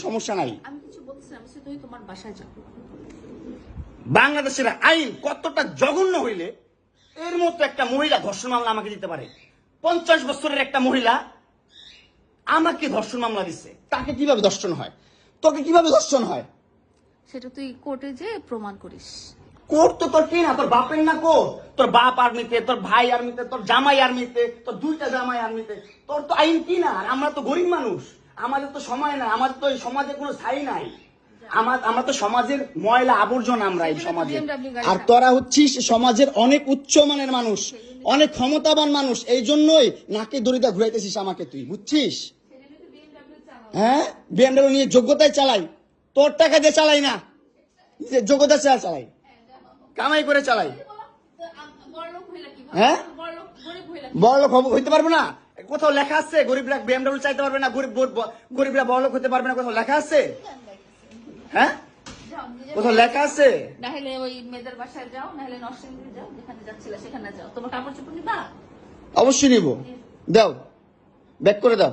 সমস্যা নাই। আমি কিছু বলছিলাম, তুই তোমার বাসায় যাও। বাংলাদেশের আইন কতটা জঘন্য হইলে এর মতো একটা মহিলা ধর্ষণ মামলা আমাকে দিতে পারে? 50 বছরের একটা মহিলা আমাকে ধর্ষণ মামলা দিচ্ছে। তাকে কিভাবে ধর্ষণ হয়? তোকে কিভাবে ধর্ষণ হয়? সেটা তুই কোর্টে যে প্রমাণ করিস। কোর্ট তো তোর কি না, তোর বাপের না কোর্ট? তোর বাপ আর্মিতে, তোর ভাই আর্মিতে, তোর জামাই আর্মিতে, তোর দুইটা জামাই আর্মিতে। তোর তো আইন কি না? আর আমরা তো গরিব মানুষ, আমাদের তো সময় নাই, আমাদের তো এই সমাজে কোনো স্থায়ী নাই। আমরা তো সমাজের ময়লা আবর্জনা, আমরা এই সমাজে। আর তোরা হচ্ছিস সমাজের অনেক উচ্চমানের মানুষ, অনেক ক্ষমতাবান মানুষ, এই জন্যই নাকে দড়িটা ঘুরাইতেছিস আমাকে, তুই বুঝছিস? হ্যাঁ, বিএমডব্লিউ নিয়ে যোগ্যতায় চালাই, তোর টাকা দিয়ে চালাই না, যোগ্যতা চালাই, কামাই করে চালাই। হ্যাঁ, বড়লোক হইতে পারবো না? কোথাও লেখা আছে গরিবরা বিএমডব্লিউ চাইতে পারবে না? গরিবরা বড়লোক হতে পারবে না? কোথাও লেখা আছে? হ্যাঁ, কোথাও লেখা আছে? নাহলে ওই মেয়েদের বাসায় যাও, নাহলে নরসিংদী যাও, যেখানে যাচ্ছিলে সেখানে যাও। তোমার কাপড় চোপড় নিবা? অবশ্যই নিব। দাও, ব্যাক করে দাও।